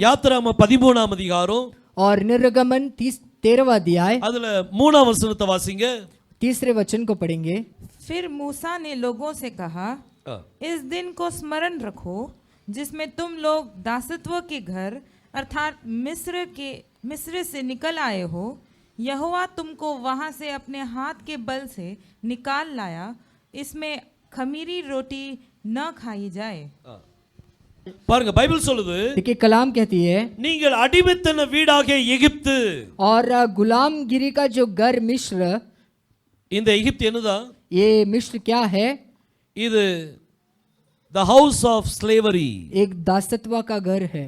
யாத்திராம 13ஆம் அதிகாரம் और निर्गमन 13वां अध्याय அதுல 3ஆம் வசனத்தை வாசிங்க. तीसरे वचन को पढ़ेंगे। फिर मूसा ने लोगों से कहा, इस दिन को स्मरण रखो जिसमें तुम लोग दासत्व के घर अर्थात मिस्र से निकल आए हो। यहोवा तुमको वहां से अपने हाथ के बल से निकाल लाया। इसमें खमीरी रोटी न खाई जाए। பாருங்க, பைபிள் சொல்லுது, देखिए कलाम कहती है, நீங்கள் அடிமைத்தன வீடாகிய எகிப்து, और गुलामगिरी का जो घर मिस्र, இந்த எகிப்து என்னதான்? ये मिस्र क्या है? இது the house of slavery. एक दासत्व का घर है,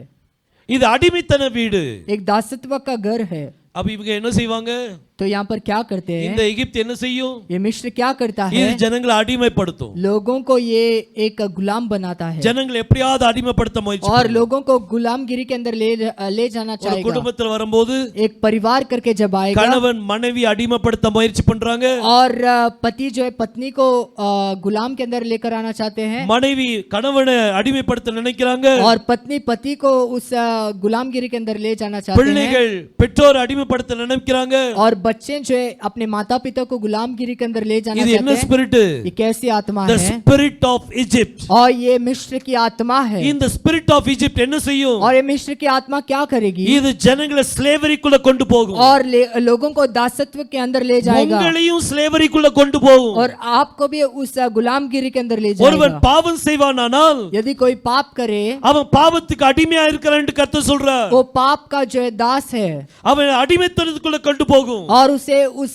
இது அடிமைத்தன வீடு. एक दासत्व का घर है। அப்ப இவங்க என்ன செய்வாங்க? तो यहाँ पर क्या करते हैं? இந்த எகிப்து என்ன செய்யும்? ये मिस्र क्या करता है? இது ஜனங்களை அடிமைப்படுத்தும். लोगों को ये एक गुलाम बनाता है, ஜனங்களை எப்படியாவது அடிமைப்படுத்த முயற்சி और लोगों को गुलामगिरी के अंदर ले जाना ஒரு चाहेगा। குடும்பத்துல வரும்போது एक परिवार करके जब आएगा, கணவன் மனைவி அடிமைப்படுத்த முயற்சி பண்றாங்க, और पति जो है पत्नी को गुलाम के अंदर लेकर आना चाहते हैं, மனைவி கணவனை அடிமைப்படுத்த நினைக்கிறாங்க, और पत्नी पति को उस गुलामगिरी के अंदर ले जाना चाहते हैं, பிள்ளைகள் பெற்றோர் அடிமைப்படுத்த நினைக்கிறாங்க. और बच्चे जो है अपने माता पिता को गुलामगिरी के अंदर ले जाना இது என்ன चाहते हैं। ஸ்பிரிட்? ये कैसी आत्मा the है? spirit of Egypt. और ये मिस्र की आत्मा है, இந்த spirit of Egypt என்ன செய்யும்? और ये मिस्र की आत्मा क्या करेगी? இது ஜனங்களை ஸ்லேவரிக்குள்ள கொண்டு போகும். और लोगों को दासत्व के अंदर ले जाएगा, உங்களையும் ஸ்லேவரிக்குள்ள கொண்டு போகும். और आपको भी उस गुलामगिरी के अंदर ले ஒருவன் जाएगा। பாவம் செய்வானானால் यदि कोई पाप करे, அவன் பாவத்துக்கு அடிமையா இருக்கிறான்னு கர்த்தர் சொல்றார். वो पाप का जो है दास है, அவன் அடிமைத்தனத்துக்குள்ள கொண்டு போகும். और उसे उस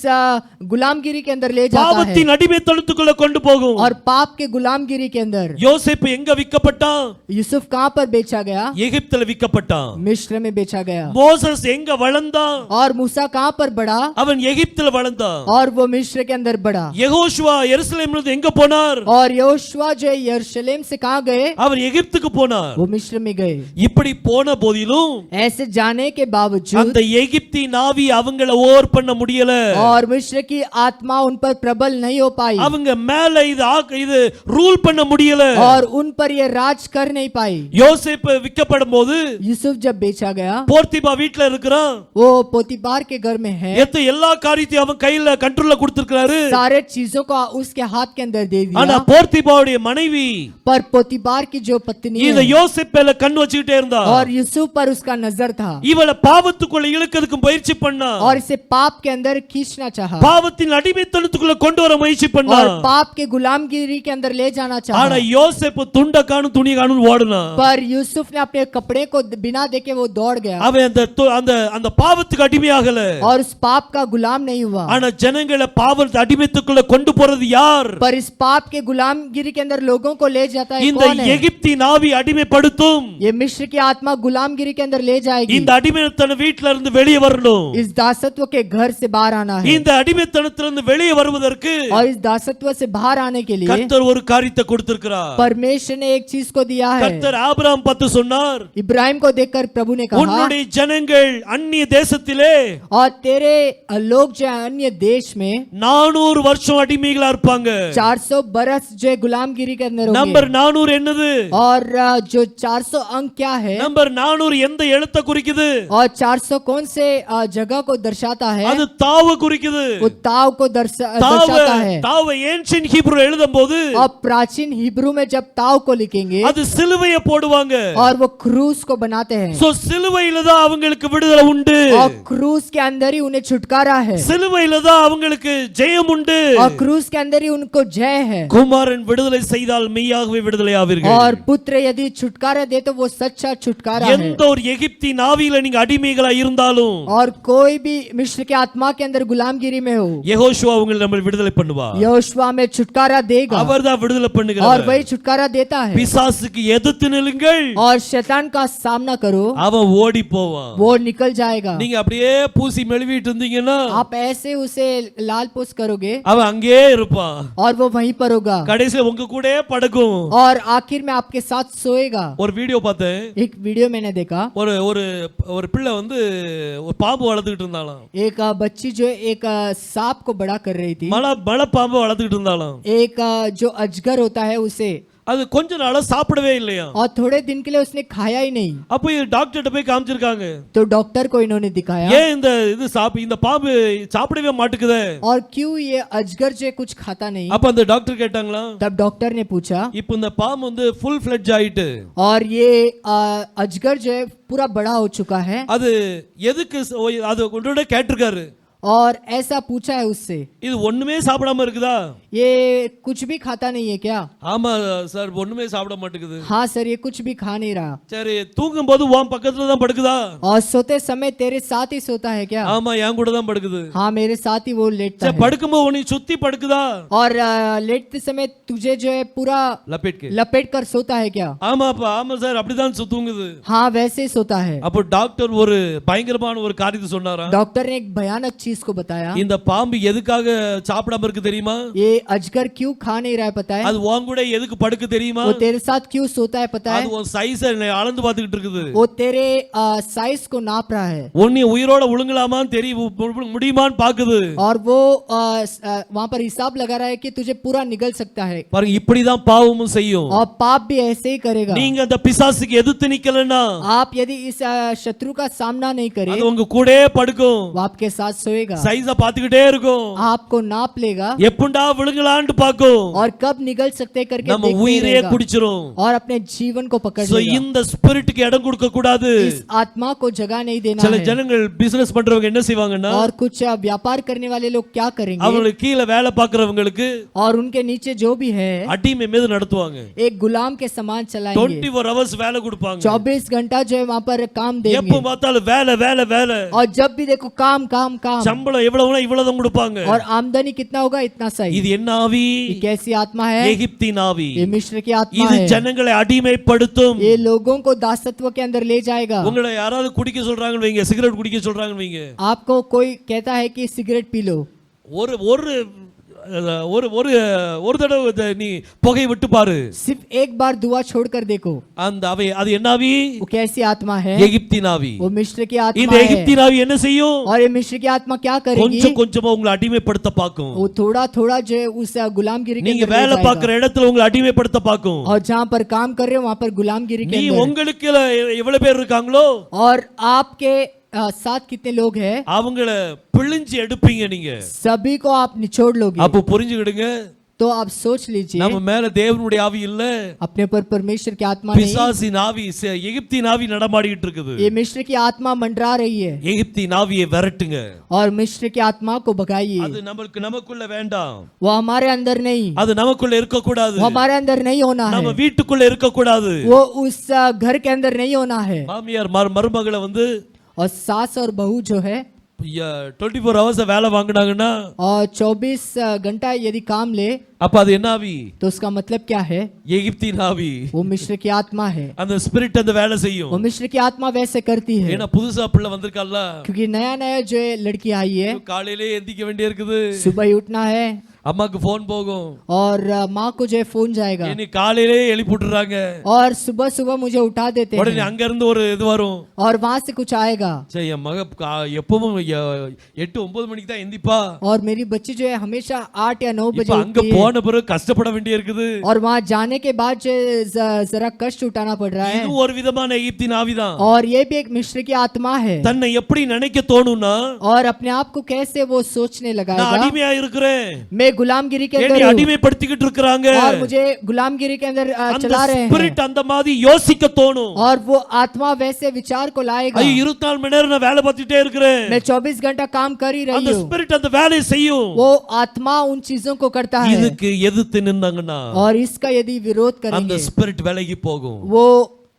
गुलामगिरी के अंदर ले जाता है, பாவத்தின் அடிமைத்தனத்துக்குள்ள கொண்டு போகும். और पाप के गुलामगिरी के अंदर। யோசேப்பு எங்க விக்கப்பட்டான்? यूसुफ कहाँ पर बेचा गया? எகிப்துல விக்கப்பட்டான். मिस्र में बेचा गया। மோசஸ் எங்க வளர்ந்தான்? और मूसा कहाँ पर बढ़ा? அவன் எகிப்துல வளர்ந்தான். और वो मिस्र के अंदर बढ़ा। யெகோஷுவா எருசலேம்ல இருந்து எங்க போனார்? और योशुआ जो है यरूशलेम से कहाँ गए? அவர் எகிப்துக்கு போனார். वो मिस्र में गए। இப்படி போன போதிலும் ऐसे जाने के बावजूद அந்த எகிப்தின் ஆவி அவங்கள ஓவர் பண்ண முடியல. और मिस्र की आत्मा उन पर प्रबल नहीं हो पाई, அவங்க மேல இது ரூல் பண்ண முடியல. और उन पर ये राज कर नहीं पाई। யோசேப்பு விக்கப்படும் போது यूसुफ जब बेचा गया, போர்த்திபா வீட்ல இருக்கிறான். वो पोतीबार के घर में है, எல்லா காரியத்தையும் அவன் கையில கண்ட்ரோல்ல கொடுத்திருக்காரு. सारे चीजों को उसके हाथ के अंदर दे ஆனா दिया, போர்த்திபாவுடைய மனைவி पर पोतीबार की जो पत्नी இந்த है, யோசேப்பேல கண் வச்சிட்டே இருந்தா. और यूसुफ पर उसका नजर था, இவளை பாவத்துக்குள்ள இழுக்கிறதுக்கு முயற்சி பண்ணா. और इसे पाप के अंदर खींचना चाहा, பாவத்தின் அடிமைத்தனத்துக்குள்ள கொண்டு வர முயற்சி பண்ணா. और पाप के गुलामगिरी के अंदर ले जाना ஆனா चाहा, யோசேப்பு துண்ட காணும் துணி காணும் ஓடுனான். पर यूसुफ ने अपने कपड़े को बिना देखे वो दौड़ गया, அவன் அந்த பாவத்துக்கு அடிமையாகல. और उस पाप का गुलाम नहीं हुआ। ஆனா ஜனங்களை பாவத்தை அடிமைத்துக்குள்ள கொண்டு போறது யார்? पर इस पाप के गुलामगिरी के अंदर लोगों को ले जाता है இந்த कौन है? எகிப்தின் ஆவி அடிமைப்படுத்தும். ये मिस्र की आत्मा गुलामगिरी के अंदर ले जाएगी। இந்த அடிமைத்தன வீட்ல இருந்து வெளியே வரணும். इस दासत्व के घर से बाहर आना है, இந்த அடிமைத்தனத்திலிருந்து வெளியே வருவதற்கு और इस दासत्व से बाहर आने के लिए கர்த்தர் ஒரு காரியத்தை கொடுத்திருக்கிறார். परमेश्वर ने एक चीज को दिया है। கர்த்தர் ஆபிரகாம் பார்த்து சொன்னார், इब्राहिम को देखकर प्रभु ने कहा, உன்னுடைய ஜனங்கள் அந்நிய தேசத்திலே और तेरे लोग जो है अन्य देश में 400 வருஷம் அடிமைகளா இருப்பாங்க. 400 बरस जो है गुलामगिरी के अंदर நம்பர் होंगे। 400 என்னது? और जो 400 अंक क्या है? நம்பர் 400 எந்த எழுத்தை குறிக்குது? और 400 कौन से जगह को दर्शाता है? அது தாவ குறிக்குது. वो ताव को दर्शाता है। தாவ ஏன்ஷியன்ட் ஹீப்ரு எழுதும்போது और प्राचीन हिब्रू में जब ताव को लिखेंगे, அது சிலுவையை போடுவாங்க. और वो क्रूस को बनाते हैं, சோ சிலுவையில தான் அவங்களுக்கு விடுதலை உண்டு. और क्रूस के अंदर ही उन्हें छुटकारा है, சிலுவையில தான் அவங்களுக்கு ஜெயம் உண்டு. और क्रूस के अंदर ही उनको जय है। குமாரன் விடுதலை செய்தால் மெய்யாகவே விடுதலை ஆவீர்கள். और पुत्र यदि छुटकारा दे तो वो सच्चा छुटकारा है। எந்த ஒரு எகிப்தின் ஆவியில நீங்க அடிமைகளா இருந்தாலும், और कोई भी मिस्र के आत्मा के अंदर गुलामगिरी में हो, யெகோஷுவா உங்களை நம்ம விடுதலை பண்ணுவார். यहोशुआ में छुटकारा देगा, அவர்தான் விடுதலை और பண்ணுகிறார். वही छुटकारा देता है। பிசாசுக்கு எதிர்த்து நில்லுங்கள், और शैतान का सामना करो, அவன் ஓடி போவான். वो निकल जाएगा। நீங்க அப்படியே பூசி மெழுவிட்டு இருந்தீங்கன்னா आप ऐसे उसे लाल पोस करोगे, அவன் அங்கேயே இருப்பான். और वो वहीं पर होगा, கடைசில உங்க கூடயே படுக்கும். और आखिर में आपके साथ सोएगा। ஒரு வீடியோ பார்த்தேன். एक वीडियो मैंने देखा, ஒரு ஒரு ஒரு பிள்ளை வந்து ஒரு பாம்பு வளர்த்துக்கிட்டு இருந்தாளாம். एक बच्ची जो एक सांप को बड़ा कर रही थी, மலை பாம்பு வளர்த்துக்கிட்டு இருந்தாளாம். एक जो अजगर होता है उसे, அது கொஞ்ச நாளா சாப்பிடவே இல்லையா. और थोड़े दिन के लिए उसने खाया ही नहीं। அப்போ டாக்டர்கிட்ட போய் காமிச்சிருக்காங்க. तो डॉक्टर को इन्होंने दिखाया ஏன் இந்த பாம்பு சாப்பிடவே மாட்டேங்குதே, और क्यों ये अजगर जो है कुछ खाता नहीं। அப்ப அந்த டாக்டர் கேட்டாங்களா, तब डॉक्टर ने पूछा இப்போ இந்த பாம்பு ஃபுல் ஃப்ளெட்ஜ் ஆயிட்டு और ये अजगर जो है पूरा बड़ा हो चुका है, அது எதுக்கு அது உடனே கேட்டிருக்காரு, और ऐसा पूछा है उससे இது ஒண்ணுமே சாப்பிடாம இருக்குதா. ये कुछ भी खाता नहीं है क्या। ஆமா சார், ஒண்ணுமே சாப்பிட மாட்டேங்குது. हाँ सर, ये कुछ भी खा नहीं रहा। சரி, தூங்கும் போது உன் பக்கத்துல தான் படுக்குதா. और सोते समय तेरे साथ ही सोता है क्या। ஆமா, என் கூட தான் படுக்குது. हाँ, मेरे साथ ही वो लेटता சரி, है। படுக்கும்போது உன்னை சுத்தி படுக்குதா. और लेटते समय तुझे जो है पूरा लपेट कर सोता है क्या। ஆமா சார், அப்படிதான் தூங்குது. हाँ, वैसे ही सोता है। அப்போ டாக்டர் ஒரு பயங்கரமான ஒரு காரியத்தை சொன்னாரா. डॉक्टर ने एक भयानक चीज को बताया। இந்த பாம்பு எதுக்காக சாப்பிடாம இருக்கு தெரியுமா. ये अजगर क्यों खा नहीं रहा है पता है। அது உன் கூட எதுக்கு படுக்கு தெரியுமா. वो तेरे साथ क्यों सोता है पता है। அது உன் சைஸை அளந்து பார்த்துக்கிட்டு இருக்குது. वो तेरे साइज को नाप रहा है। உன்னை உயிரோட உழுங்கலாமான்னு தெரியும் முடியுமான்னு பாக்குது. और वो वहां पर हिसाब लगा रहा है कि तुझे पूरा निगल सकता है। பாருங்க, இப்படிதான் பாவமும் செய்யும். और पाप भी ऐसे ही करेगा। நீங்க அந்த பிசாசுக்கு எதிர்த்து நிக்கலன்னா, आप यदि इस शत्रु का सामना नहीं करें, அது உங்க கூடயே படுக்கும். वो आपके साथ सोएगा, சைஸை பார்த்துக்கிட்டே இருக்கும். आपको नाप लेगा எப்பண்டா விழுங்கலான்னு பாக்கும். और कब निगल सकते करके நம்ம देखते உயிரே रहेगा குடிச்சிரும். और अपने जीवन को पकड़ சோ लेगा। இந்த ஸ்பிரிட்டுக்கு இடம் கொடுக்க கூடாது. इस आत्मा को जगह नहीं देना சில है। ஜனங்கள் பிசினஸ் பண்றவங்க என்ன செய்வாங்கன்னா, और कुछ व्यापार करने वाले लोग क्या करेंगे, அவங்களுக்கு கீழே வேலை பார்க்கறவங்களுக்கு और उनके नीचे जो भी है அடிமை மீது நடத்துவாங்க. एक गुलाम के समान चलाएंगे। 24 hours வேலை கொடுப்பாங்க. 24 घंटा जो है वहां पर काम देंगे। எப்ப பார்த்தாலும் வேலை வேலை வேலை. और जब भी देखो काम काम काम। சம்பளம் எவ்வளவுனா இவ்வளவுதான் கொடுப்பாங்க. और आमदनी कितना होगा इतना सही। இது என்ன ஆவி. ये कैसी आत्मा है। எகிப்தின் ஆவி. ये मिस्र की आत्मा இது है। ஜனங்களை அடிமைப்படுத்தும். ये लोगों को दासत्व के अंदर ले जाएगा। உங்களை யாராவது குடிக்க சொல்றாங்கன்னு வைங்க, சிகரெட் குடிக்க சொல்றாங்கன்னு வைங்க. आपको कोई कहता है कि सिगरेट पी लो, ஒரு ஒரு ஒரு ஒரு ஒரு தடவை நீ புகை விட்டு பாரு. सिर्फ एक बार धुआं छोड़कर देखो। அந்த அவை அது என்ன ஆவி. वो कैसी आत्मा है। எகிப்தின் ஆவி. वो मिस्र की இந்த आत्मा है। எகிப்தின் ஆவி என்ன செய்யும். और ये मिस्र की आत्मा क्या करेगी। கொஞ்சம் கொஞ்சமா உங்களை அடிமைப்படுத்த பாக்கும். वो थोड़ा थोड़ा जो है उस गुलामगिरी के நீங்க अंदर ले வேலை जाएगा। பார்க்குற இடத்துல உங்களை அடிமைப்படுத்த பாக்கும். और जहाँ पर काम कर रहे हो वहाँ पर गुलामगिरी के நீ अंदर। உங்களுக்கு எவ்வளவு பேர் இருக்காங்களோ, और आपके साथ कितने लोग हैं, அவங்கள பிழிஞ்சு எடுப்பீங்க நீங்க. सभी को आप निचोड़ लोगे। அப்போ புரிஞ்சுக்கிடுங்க, तो आप सोच लीजिए நம்ம மேல தேவனுடைய ஆவி இல்ல, अपने पर परमेश्वर की आत्मा नहीं। பிசாசின் ஆவி, எகிப்தின் ஆவி நடமாடிட்டு இருக்குது. ये मिस्र की आत्मा मंडरा रही है। எகிப்தின் ஆவியை விரட்டுங்க. और मिस्र की आत्मा को भगाइए। அது நமக்குள்ள வேண்டாம். वो हमारे अंदर नहीं, அது நமக்குள்ள இருக்க கூடாது. वो हमारे अंदर नहीं होना है। நம்ம வீட்டுக்குள்ள இருக்க கூடாது. वो उस घर के अंदर नहीं होना है। மாமியார் மருமகளை और सास और बहू जो है 24 hours வேலை வாங்குனாங்கன்னா, और 24 घंटा यदि काम ले, அப்ப அது என்ன ஆவி. तो उसका मतलब क्या है। எகிப்தின் ஆவி. वो मिस्र की आत्मा है। அந்த ஸ்பிரிட் அந்த வேலை செய்யும். वो मिस्र की आत्मा वैसे करती है। ஏன்னா புதுசா பிள்ளை வந்திருக்கால, क्योंकि नया नया जो है लड़की आई है, காலையிலே எந்திக்க வேண்டிய இருக்குது. सुबह ही उठना है, அம்மாக்கு போன் போகும். और माँ को जो है फोन जाएगा। நீ காலையிலே எழுப்பி விட்டுறாங்க. और सुबह सुबह मुझे उठा देते உடனே हैं। அங்க இருந்து ஒரு இது வரும். और वहां से कुछ आएगा। சரி, என் மக எப்பவும் 8-9 மணிக்கு தான் எந்திப்பா. और मेरी बच्ची जो है हमेशा 8 या 9 बजे இப்ப அங்க उठती है। போன பிறகு கஷ்டப்பட வேண்டிய இருக்குது. और वहां जाने के बाद जो जरा कष्ट उठाना पड़ रहा है। இது ஒரு விதமான எகிப்தின் ஆவிதான். और ये भी एक मिस्र की आत्मा है। தன்னை எப்படி நினைக்க தோணும்னா, और अपने आप को कैसे वो सोचने நான் लगाएगा, அடிமையா இருக்கிறேன், मैं गुलामगिरी के என்னை अंदर हूं, அடிமைப்படுத்திக்கிட்டு இருக்காங்க. और मुझे गुलामगिरी के अंदर அந்த चला रहे ஸ்பிரிட் हैं। அந்த மாதிரி யோசிக்க தோணும். और वो आत्मा वैसे विचार को लाएगा, ஐயோ 24 மணி நேரம் நான் வேலை பார்த்துட்டே இருக்கிறேன். मैं 24 घंटा काम कर ही அந்த रही हूँ। ஸ்பிரிட் அந்த வேலையை செய்யும். वो आत्मा उन चीजों को करता है। இதுக்கு எதிர்த்து நின்னாங்கன்னா, और इसका यदि विरोध அந்த करेंगे, ஸ்பிரிட் விலகி போகும். वो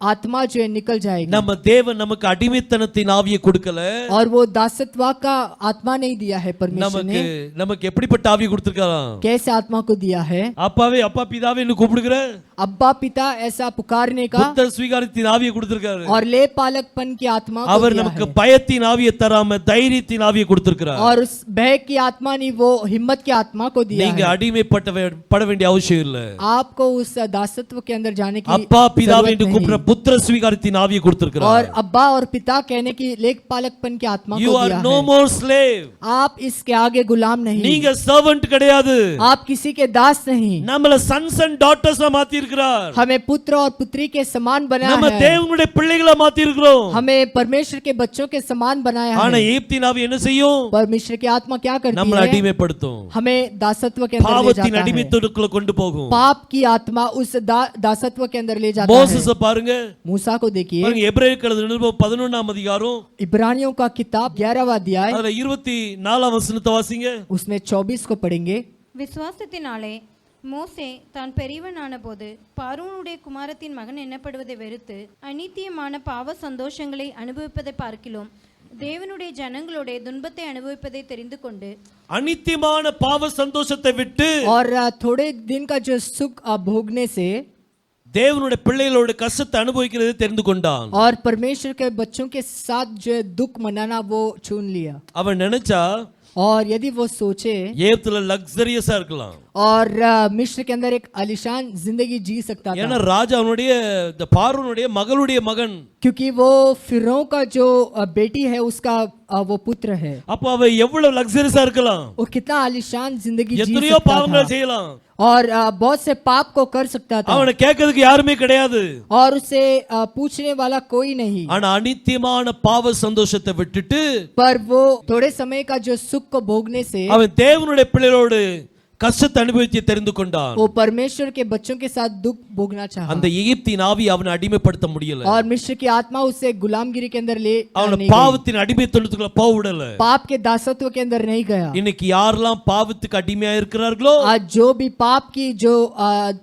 आत्मा जो है निकल जाएगी। நம்ம தேவன் நமக்கு அடிமைத்தனத்தின் ஆவியை கொடுக்கல. और वो दासत्व का आत्मा नहीं दिया है परमेश्वर ने। நமக்கு எப்படிப்பட்ட ஆவியை கொடுத்திருக்காராம். कैसे आत्मा को दिया है। அப்பாவே அப்பா பிதாவேன்னு கூப்பிடுகிற, अब्बा पिता ऐसा पुकारने का, புத்தர் ஸ்வீகாரத்தின் ஆவியை கொடுத்திருக்காரு. और ले पालकपन की आत्मा को அவர் दिया நமக்கு है। பயத்தின் ஆவியை தராம தைரியத்தின் ஆவியை கொடுத்திருக்கிறார். और उस भय की आत्मा नहीं, वो हिम्मत की आत्मा को दिया நீங்க है। அடிமைப்பட வேண்டிய அவசியம் இல்ல. आपको उस दासत्व के अंदर जाने की அப்பா பிதாவே என்று जरूरत கூப்பிடுற नहीं। புத்திர ஸ்வீகாரத்தின் ஆவியை और கொடுத்திருக்கிறார். अब्बा और पिता कहने की लेख पालकपन की आत्मा You को are दिया no है। more slave. आप इसके आगे गुलाम नहीं, நீங்க servant கிடையாது. आप किसी के दास नहीं, நம்மள sons and daughters மாத்தி இருக்கிறார். हमें पुत्र और पुत्री के समान बनाया நம்ம है, தேவனுடைய பிள்ளைகளா மாத்தி இருக்கிறோம். हमें परमेश्वर के बच्चों के समान बनाया ஆனா है। எகிப்தின் ஆவி என்ன செய்யும்? परमेश्वर की आत्मा क्या करती நம்மளை है? அடிமைப்படுத்தும். हमें दासत्व के अंदर ले பாவத்தின் जाता है। அடிமைத்தனத்துக்குள்ள கொண்டு போகும். पाप की आत्मा उस दासत्व के अंदर ले जाता है। மோசேஸ பாருங்க. मूसा को देखिए, பாருங்க எபிரேயருக்கு எழுதின நிருபம் 11ஆம் அதிகாரம் इब्रानियों का किताब 11वां अध्याय, அதுல 24ஆம் வசனத்தை வாசிங்க. उसमें 24 को पढ़ेंगे। விசுவாசத்தினாலே மோசே தான் பெரியவனான போது பார்வோனுடைய குமாரத்தின் மகன் எண்ணப்படுவதை வெறுத்து அநித்தியமான பாவ சந்தோஷங்களை அனுபவிப்பதை பார்க்கிலும் தேவனுடைய ஜனங்களுடைய துன்பத்தை அனுபவிப்பதை தெரிந்து கொண்டு அநித்தியமான பாவ சந்தோஷத்தை விட்டு और थोड़े दिन का जो सुख भोगने से தேவனுடைய பிள்ளைகளோட கஷ்டத்தை அனுபவிக்கிறதை தெரிந்து கொண்டான். और परमेश्वर के बच्चों के साथ जो दुख मनाना वो चुन लिया। அவன் நினைச்சா और यदि वो सोचे ஏப்துல லக்ஸரியஸா இருக்கலாம். और मिस्र के अंदर एक आलीशान जिंदगी जी सकता ஏன்னா था, ராஜா அவனுடைய இந்த பார்வோனுடைய மகளுடைய மகன். क्योंकि वो फिरौन का जो बेटी है उसका वो पुत्र है। அப்ப அவன் எவ்வளவு லக்ஸரியஸா இருக்கலாம், वो कितना आलीशान जिंदगी जी எத்தனையோ सकता பாவங்களை था செய்யலாம். और बहुत से पाप को कर सकता था அவனை கேட்கறதுக்கு யாருமே கிடையாது. और उसे पूछने वाला कोई नहीं। ஆனா அநித்தியமான பாவ சந்தோஷத்தை விட்டுட்டு पर वो थोड़े समय का जो सुख को भोगने से அவன் தேவனுடைய பிள்ளைகளோடு கஷ்டத்தை அனுபவித்து தெரிந்து கொண்டான். वो परमेश्वर के बच्चों के साथ दुख भोगना चाहा। அந்த எகிப்தின் ஆவி அவனை அடிமைப்படுத்த முடியல. और मिस्र की आत्मा उसे गुलामगिरी के अंदर ले அவனை नहीं गई। பாவத்தின் அடிமைத்தனத்துக்குள்ள போக விடல. पाप के दासत्व के अंदर नहीं गया। இன்னைக்கு யாரெல்லாம் பாவத்துக்கு அடிமையா இருக்கிறார்களோ आज जो भी पाप की जो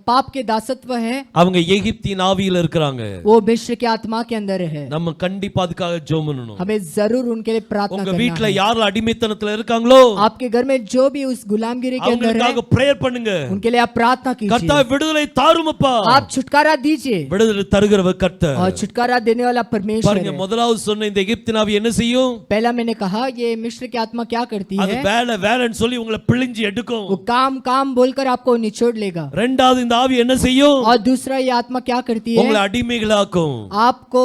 पाप के दासत्व है அவங்க எகிப்தின் ஆவியில இருக்கிறாங்க. वो मिस्र की आत्मा के अंदर है। நம்ம கண்டிப்பா அதுக்காக ஜெபம் பண்ணணும். हमें जरूर उनके लिए प्रार्थना உங்க करना வீட்ல है। யார் அடிமைத்தனத்துல இருக்காங்களோ आपके घर में जो भी उस गुलामगिरी के अंदर है அவங்களுக்காக பிரேயர் பண்ணுங்க. उनके लिए आप प्रार्थना कीजिए। கர்த்தாவே விடுதலை தாருமப்பா. आप छुटकारा दीजिए விடுதலை தருகிறவர் கர்த்தர். और छुटकारा देने वाला परमेश्वर பாருங்க है। முதலாவது சொன்ன இந்த எகிப்தின் ஆவி என்ன செய்யும்? पहला मैंने कहा ये मिस्र की आत्मा क्या करती அது है? வேலை வேலைன்னு சொல்லி உங்களை பிழிஞ்சு எடுக்கும். वो काम काम बोलकर आपको निचोड़ लेगा। ரெண்டாவது இந்த ஆவி என்ன செய்யும்? और दूसरा ये आत्मा क्या करती है? உங்களை அடிமைகளாக்கும். आपको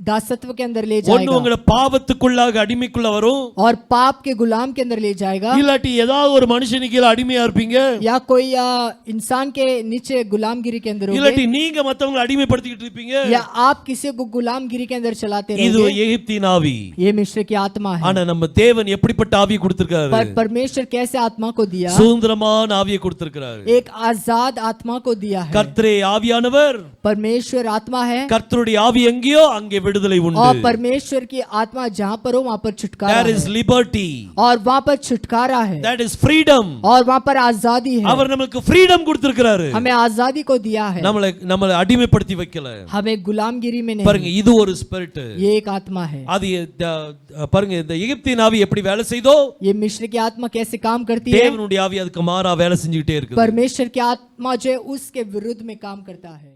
दासत्व के अंदर ले ஒன்னு जाएगा உங்களை பாவத்துக்குள்ளாக அடிமைக்குள்ள வரும், और पाप के गुलाम के अंदर ले जाएगा, இல்லாட்டி ஏதாவது ஒரு மனுஷனுக்கு கீழ அடிமையா இருப்பீங்க, या कोई इंसान के नीचे गुलामगिरी के अंदर இல்லாட்டி होंगे, நீங்க மத்தவங்களை அடிமைப்படுத்திட்டு இருப்பீங்க. या आप किसी को गुलामगिरी के अंदर चलाते இது रहोगे। எகிப்தின் ஆவி. ये मिस्र की आत्मा है। ஆனா நம்ம தேவன் எப்படிப்பட்ட ஆவியை கொடுத்திருக்காரு? पर परमेश्वर कैसे आत्मा को दिया? சுதந்திரமான ஆவியை கொடுத்திருக்கிறாரு. एक आजाद आत्मा को दिया है। கர்த்தரே ஆவியானவர், परमेश्वर आत्मा है கர்த்தருடைய ஆவி எங்கேயோ அங்கே விடுதலை और உண்டு. परमेश्वर की आत्मा जहाँ पर हो वहाँ पर छुटकारा There is है liberty, और वहाँ पर छुटकारा है that is freedom. और वहाँ पर आजादी है। அவர் நமக்கு freedom கொடுத்திருக்கிறாரு. हमें आजादी को दिया है, நம்மளை அடிமைப்படுத்தி வைக்கல. हमें गुलामगिरी में பாருங்க नहीं। இது ஒரு ஸ்பிரிட். ये एक आत्मा है। அது பாருங்க இந்த எகிப்தின் ஆவி எப்படி வேலை செய்தோ ये मिस्र की आत्मा कैसे काम करती है? தேவனுடைய ஆவி அதுக்கு மாறா வேலை செஞ்சுக்கிட்டே இருக்குது. परमेश्वर की आत्मा जो है उसके विरुद्ध में काम करता है।